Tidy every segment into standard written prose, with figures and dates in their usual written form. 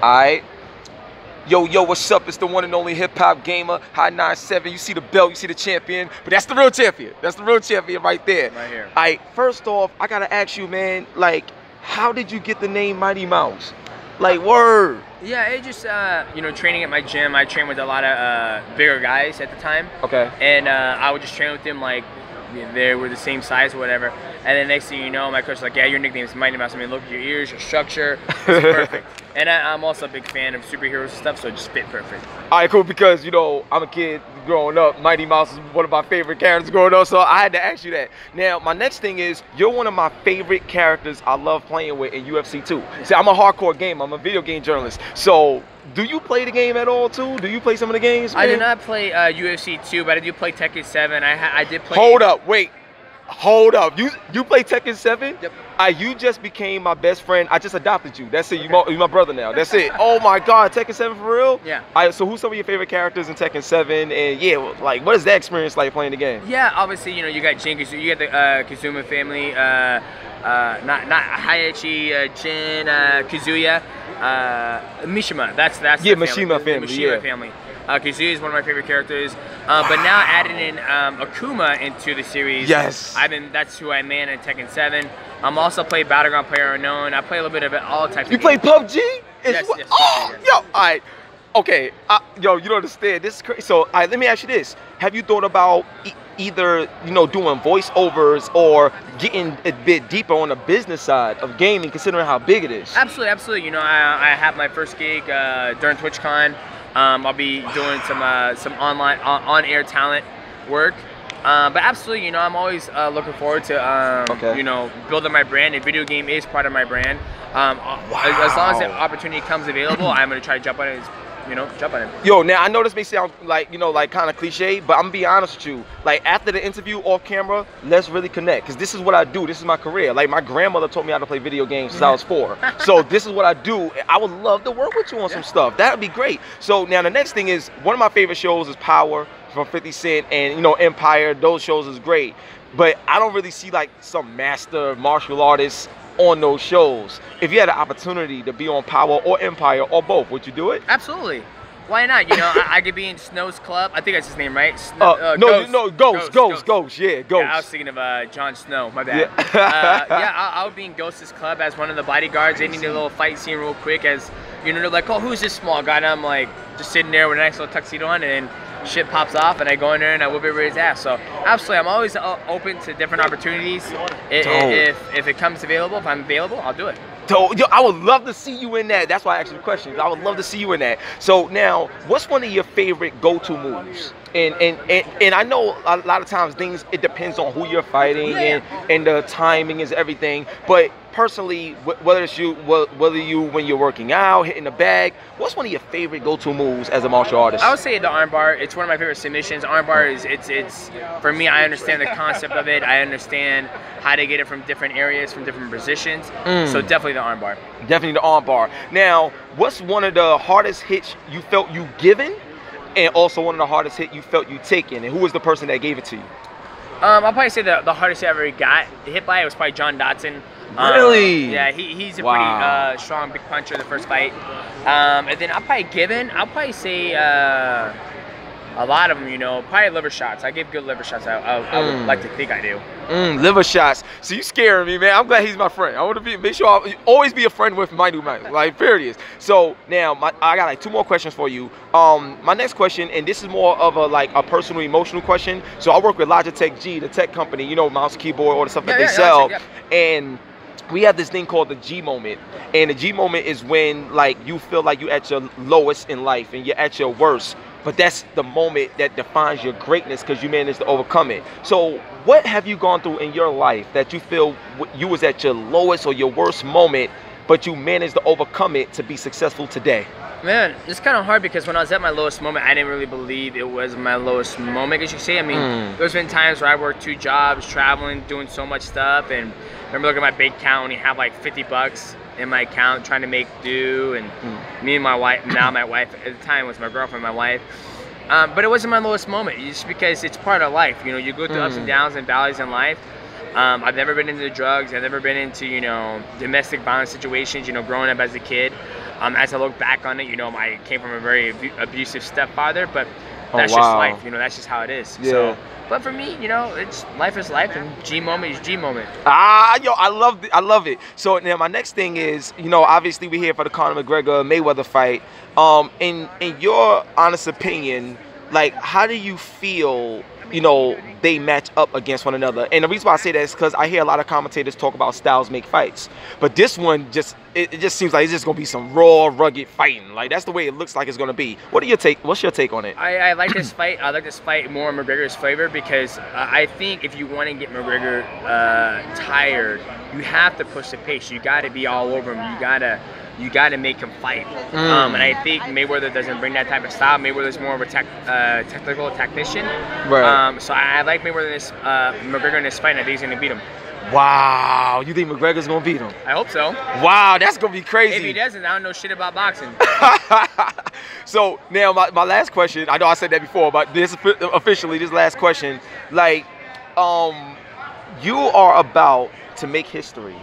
Alright. Yo, what's up? It's the one and only HipHopGamer, High 97. You see the belt, you see the champion, but that's the real champion. That's the real champion right there. Right here. Alright, first off, I gotta ask you, man, like, how did you get the name Mighty Mouse? Like, word. Yeah, it just, you know, training at my gym. I trained with a lot of bigger guys at the time. Okay. And I would just train with them like they were the same size or whatever. And then next thing you know, my coach was like, yeah, your nickname is Mighty Mouse. I mean, look at your ears, your structure. It's perfect. And I'm also a big fan of superheroes and stuff, so it just fit perfect. All right, cool, because, you know, I'm a kid growing up. Mighty Mouse is one of my favorite characters growing up, so I had to ask you that. Now, my next thing is, you're one of my favorite characters I love playing with in UFC too. See, I'm a hardcore gamer. I'm a video game journalist. So, do you play the game at all too? Do you play some of the games, man? I do not play UFC 2, but I do play Tekken 7. I did play... Hold up, wait. Hold up. You play Tekken 7? Yep. You just became my best friend. I just adopted you. That's it. Okay. You're my brother now. That's it. Oh my God, Tekken 7 for real? Yeah. So who's some of your favorite characters in Tekken 7? And yeah, like, what is that experience like playing the game? Yeah, obviously, you know, you got Jin, you got the Kazuma family, not Hayachi, Jin, Kazuya, Mishima. That's yeah, Mishima family. The Mishima family. Kazuya is one of my favorite characters, but now adding in Akuma into the series. Yes. That's who I man in Tekken 7. I'm also play Battleground Player Unknown. I play a little bit of it, all types. You play PUBG? Yes, oh, yes. Yo, all right. Okay, yo, you don't understand. This is crazy. So, let me ask you this: have you thought about either, you know, doing voiceovers or getting a bit deeper on the business side of gaming, considering how big it is? Absolutely, absolutely. You know, I have my first gig during TwitchCon. I'll be doing some online on-air talent work, but absolutely, you know, I'm always looking forward to you know, building my brand. A video game is part of my brand. As long as the opportunity comes available, I'm gonna try to jump on it. You know, jump on it. Yo, now I know this may sound like, you know, like kind of cliche, but I'm gonna be honest with you. Like, after the interview off camera, let's really connect, because this is what I do. This is my career. Like, my grandmother taught me how to play video games since I was 4. So this is what I do. I would love to work with you on some stuff. That would be great. So now the next thing is, one of my favorite shows is Power from 50 Cent, and, you know, Empire. Those shows is great, but I don't really see like some master martial artists on those shows. If you had an opportunity to be on Power or Empire or both, would you do it? Absolutely. Why not? You know, I could be in Snow's club. I think that's his name, right? Ghost. Yeah, Ghost. Yeah, I was thinking of Jon Snow. My bad. Yeah, I would be in Ghost's club as one of the bodyguards. They need a little fight scene real quick, as you know, they're like, oh, who's this small guy? And I'm like, just sitting there with a nice little tuxedo on, and then shit pops off, and I go in there and I whip everybody's ass. So absolutely, I'm always open to different opportunities. If it comes available, if I'm available, I'll do it. Yo, I would love to see you in that. That's why I asked you the question. I would love to see you in that. So now, what's one of your favorite go-to moves? And I know a lot of times it depends on who you're fighting, and the timing is everything. But personally, whether you when you're working out, hitting the bag, what's one of your favorite go-to moves as a martial artist? I would say the armbar. It's one of my favorite submissions. Armbar is it's for me. I understand the concept of it. I understand how to get it from different areas, from different positions. So definitely the armbar. Definitely the armbar. Now, what's one of the hardest hits you felt you given, and also one of the hardest hits you felt you taken, and who was the person that gave it to you? I'll probably say the hardest hit I ever got hit by it was probably John Dotson. Really? Yeah, he's a pretty strong big puncher the first fight. And then I'll probably say a lot of them, you know, probably liver shots. I give good liver shots. I would like to think I do. Liver shots. So you scaring me, man. I'm glad he's my friend. I want to make sure I always be a friend with Mighty Mouse. Like, period. So now I got like 2 more questions for you. My next question, and this is more of a personal, emotional question. So I work with Logitech G, the tech company. You know, mouse, keyboard, all the stuff that they sell, and we have this thing called the G moment. And the G moment is when, like, you feel like you're at your lowest in life and you're at your worst. But that's the moment that defines your greatness, because you managed to overcome it. So what have you gone through in your life that you feel you was at your lowest or your worst moment, but you managed to overcome it to be successful today? Man, it's kind of hard, because when I was at my lowest moment, I didn't really believe it was my lowest moment, as you say. I mean, there's been times where I worked 2 jobs, traveling, doing so much stuff, and I remember looking at my bank account and have like 50 bucks in my account trying to make do, and me and my wife, now my wife at the time was my girlfriend, my wife. But it wasn't my lowest moment, just because it's part of life. You know, you go through ups and downs and valleys in life. I've never been into drugs. I've never been into, you know, domestic violence situations, you know, growing up as a kid. As I look back on it, you know, I came from a very abusive stepfather, but that's just life, you know, that's just how it is. Yeah. So, but for me, you know, life is life, and G moment is G moment. Yo, I love it. So now my next thing is, you know, obviously we're here for the Conor McGregor Mayweather fight. In your honest opinion, like, how do you feel, you know, they match up against one another? And the reason why I say that is because I hear a lot of commentators talk about styles make fights, but this one it just seems like it's just gonna be some raw, rugged fighting. Like, that's the way it looks like it's gonna be. What's your take on it? I like this fight. I like this fight more in McGregor's favor because I think if you want to get McGregor tired, you have to push the pace. You got to be all over him. You gotta make him fight. And I think Mayweather doesn't bring that type of style. Mayweather's more of a technical tactician. Right. So I like McGregor in this fight, and I think he's gonna beat him. Wow, you think McGregor's gonna beat him? I hope so. Wow, that's gonna be crazy. If he doesn't, I don't know shit about boxing. So now my last question. I know I said that before, but this last question. Like, you are about to make history.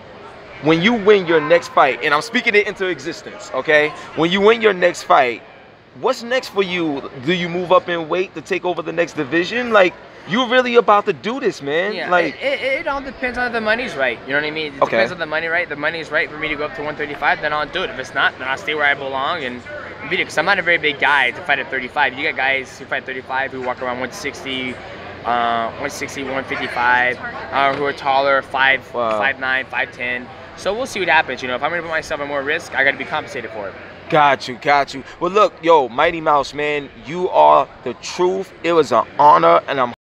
When you win your next fight, and I'm speaking it into existence, okay? When you win your next fight, what's next for you? Do you move up in weight to take over the next division? Like, you're really about to do this, man. Yeah, like, it all depends on if the money's right. You know what I mean? It depends on the money, right? The money's right for me to go up to 135, then I'll do it. If it's not, then I'll stay where I belong and beat it. Because I'm not a very big guy to fight at 35. You got guys who fight 35 who walk around 160, 155, who are taller, 5'9", 5'10". So we'll see what happens. You know, if I'm gonna put myself at more risk, I gotta be compensated for it. Got you. Well, look, yo, Mighty Mouse, man, you are the truth. It was an honor, and I'm